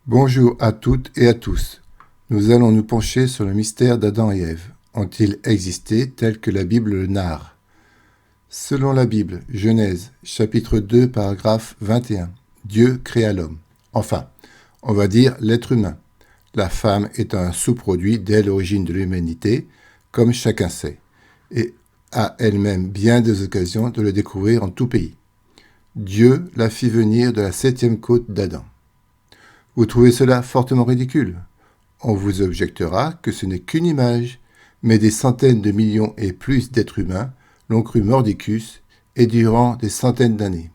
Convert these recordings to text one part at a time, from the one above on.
Bonjour à toutes et à tous. Nous allons nous pencher sur le mystère d'Adam et Ève. Ont-ils existé tel que la Bible le narre? Selon la Bible, Genèse, chapitre 2, paragraphe 21, Dieu créa l'homme. Enfin, on va dire l'être humain. La femme est un sous-produit dès l'origine de l'humanité, comme chacun sait, et a elle-même bien des occasions de le découvrir en tout pays. Dieu la fit venir de la 7e côte d'Adam. Vous trouvez cela fortement ridicule? On vous objectera que ce n'est qu'une image, mais des centaines de millions et plus d'êtres humains l'ont cru mordicus et durant des centaines d'années.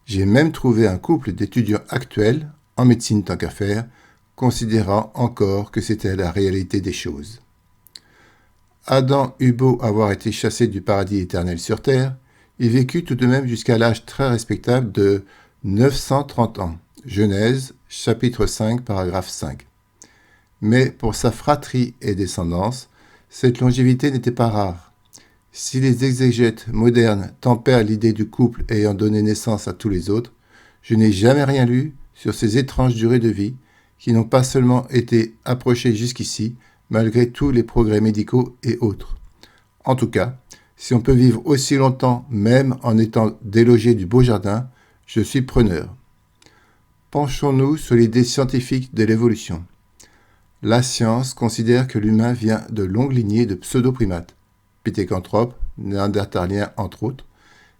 J'ai même trouvé un couple d'étudiants actuels, en médecine tant qu'à faire, considérant encore que c'était la réalité des choses. Adam eut beau avoir été chassé du paradis éternel sur terre, il vécut tout de même jusqu'à l'âge très respectable de 930 ans. Genèse, chapitre 5, paragraphe 5. Mais pour sa fratrie et descendance, cette longévité n'était pas rare. Si les exégètes modernes tempèrent l'idée du couple ayant donné naissance à tous les autres, je n'ai jamais rien lu sur ces étranges durées de vie qui n'ont pas seulement été approchées jusqu'ici, malgré tous les progrès médicaux et autres. En tout cas, si on peut vivre aussi longtemps, même en étant délogé du beau jardin, je suis preneur. Penchons-nous sur l'idée scientifique de l'évolution. La science considère que l'humain vient de longues lignées de pseudoprimates, pithécanthropes, néandertaliens entre autres,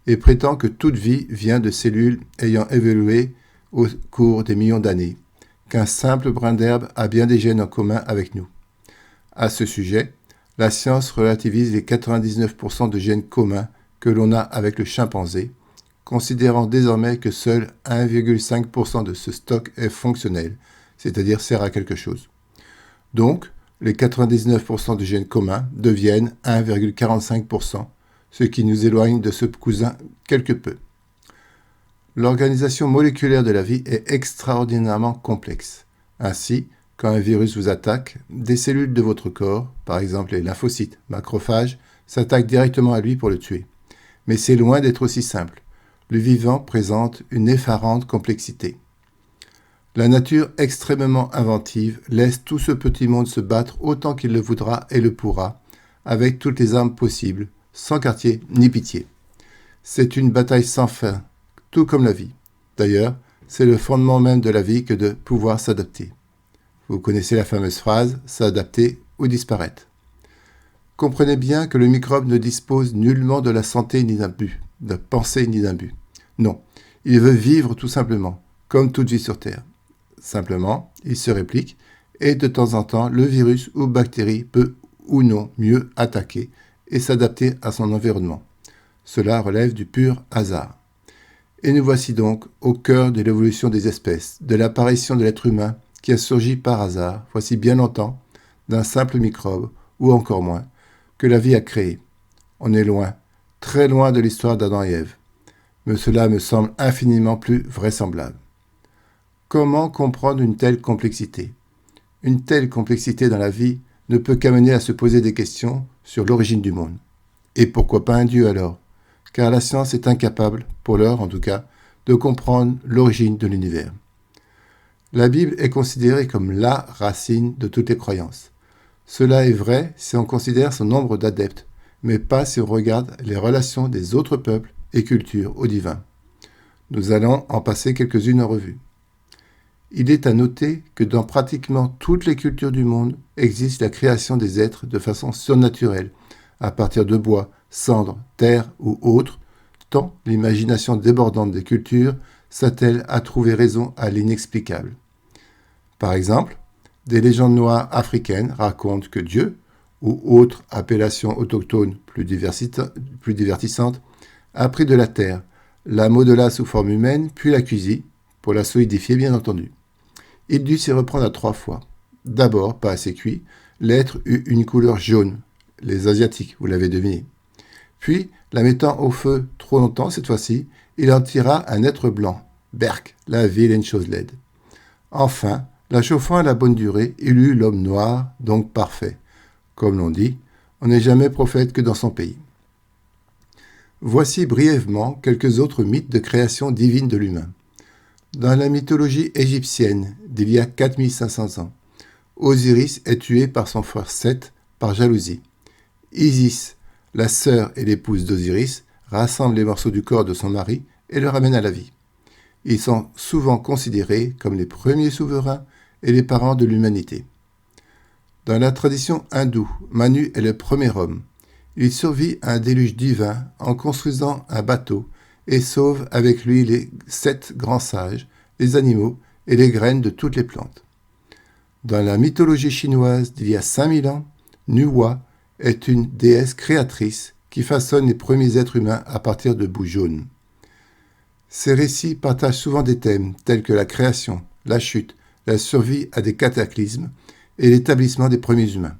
et prétend que toute vie vient de cellules ayant évolué au cours des millions d'années, qu'un simple brin d'herbe a bien des gènes en commun avec nous. À ce sujet, la science relativise les 99% de gènes communs que l'on a avec le chimpanzé, considérant désormais que seul 1,5% de ce stock est fonctionnel, c'est-à-dire sert à quelque chose. Donc, les 99% de gènes communs deviennent 1,45%, ce qui nous éloigne de ce cousin quelque peu. L'organisation moléculaire de la vie est extraordinairement complexe. Ainsi, quand un virus vous attaque, des cellules de votre corps, par exemple les lymphocytes, macrophages, s'attaquent directement à lui pour le tuer. Mais c'est loin d'être aussi simple. Le vivant présente une effarante complexité. La nature extrêmement inventive laisse tout ce petit monde se battre autant qu'il le voudra et le pourra, avec toutes les armes possibles, sans quartier ni pitié. C'est une bataille sans fin, tout comme la vie. D'ailleurs, c'est le fondement même de la vie que de pouvoir s'adapter. Vous connaissez la fameuse phrase « s'adapter ou disparaître ». Comprenez bien que le microbe ne dispose nullement de la santé ni d'un but, de pensée ni d'un but. Non, il veut vivre tout simplement, comme toute vie sur Terre. Simplement, il se réplique et de temps en temps, le virus ou bactérie peut ou non mieux attaquer et s'adapter à son environnement. Cela relève du pur hasard. Et nous voici donc au cœur de l'évolution des espèces, de l'apparition de l'être humain qui a surgi par hasard, voici bien longtemps, d'un simple microbe, ou encore moins, que la vie a créé. On est loin, très loin de l'histoire d'Adam et Ève. Mais cela me semble infiniment plus vraisemblable. Comment comprendre une telle complexité? Une telle complexité dans la vie ne peut qu'amener à se poser des questions sur l'origine du monde. Et pourquoi pas un Dieu alors? Car la science est incapable, pour l'heure en tout cas, de comprendre l'origine de l'univers. La Bible est considérée comme la racine de toutes les croyances. Cela est vrai si on considère son nombre d'adeptes, mais pas si on regarde les relations des autres peuples et cultures au divin. Nous allons en passer quelques-unes en revue. Il est à noter que dans pratiquement toutes les cultures du monde existe la création des êtres de façon surnaturelle, à partir de bois, cendres, terre ou autres, tant l'imagination débordante des cultures s'attelle à trouver raison à l'inexplicable. Par exemple, des légendes noires africaines racontent que Dieu, ou autre appellation autochtone plus divertissante, a pris de la terre, la modela sous forme humaine, puis la cuisit, pour la solidifier bien entendu. Il dut s'y reprendre à 3 fois. D'abord, pas assez cuit, l'être eut une couleur jaune, les Asiatiques, vous l'avez deviné. Puis, la mettant au feu trop longtemps cette fois-ci, il en tira un être blanc, Berk, la vilaine chose laide. Enfin, la chauffant à la bonne durée, il eut l'homme noir, donc parfait. Comme l'on dit, on n'est jamais prophète que dans son pays. Voici brièvement quelques autres mythes de création divine de l'humain. Dans la mythologie égyptienne, d'il y a 4500 ans. Osiris est tué par son frère Seth par jalousie. Isis, la sœur et l'épouse d'Osiris, rassemble les morceaux du corps de son mari et le ramène à la vie. Ils sont souvent considérés comme les premiers souverains et les parents de l'humanité. Dans la tradition hindoue, Manu est le premier homme. Il survit à un déluge divin en construisant un bateau et sauve avec lui les 7 grands sages, les animaux et les graines de toutes les plantes. Dans la mythologie chinoise d'il y a 5000 ans, Nuwa est une déesse créatrice qui façonne les premiers êtres humains à partir de boue jaune. Ces récits partagent souvent des thèmes tels que la création, la chute, la survie à des cataclysmes et l'établissement des premiers humains.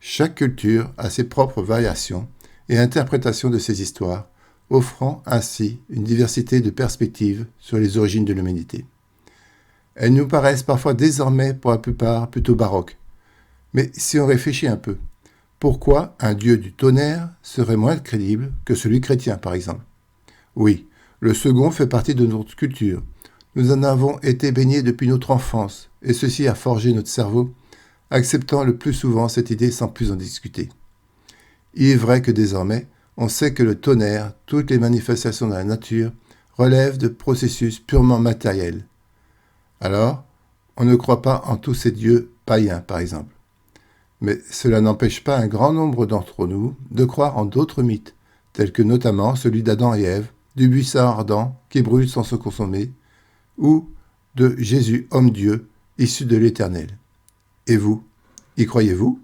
Chaque culture a ses propres variations et interprétations de ces histoires, offrant ainsi une diversité de perspectives sur les origines de l'humanité. Elles nous paraissent parfois désormais pour la plupart plutôt baroques. Mais si on réfléchit un peu, pourquoi un dieu du tonnerre serait moins crédible que celui chrétien, par exemple? Oui, le second fait partie de notre culture. Nous en avons été baignés depuis notre enfance, et ceci a forgé notre cerveau, acceptant le plus souvent cette idée sans plus en discuter. Il est vrai que désormais, on sait que le tonnerre, toutes les manifestations de la nature, relèvent de processus purement matériels. Alors, on ne croit pas en tous ces dieux païens, par exemple. Mais cela n'empêche pas un grand nombre d'entre nous de croire en d'autres mythes, tels que notamment celui d'Adam et Ève, du buisson ardent qui brûle sans se consommer, ou de Jésus, homme-dieu, issu de l'Éternel. Et vous, y croyez-vous ?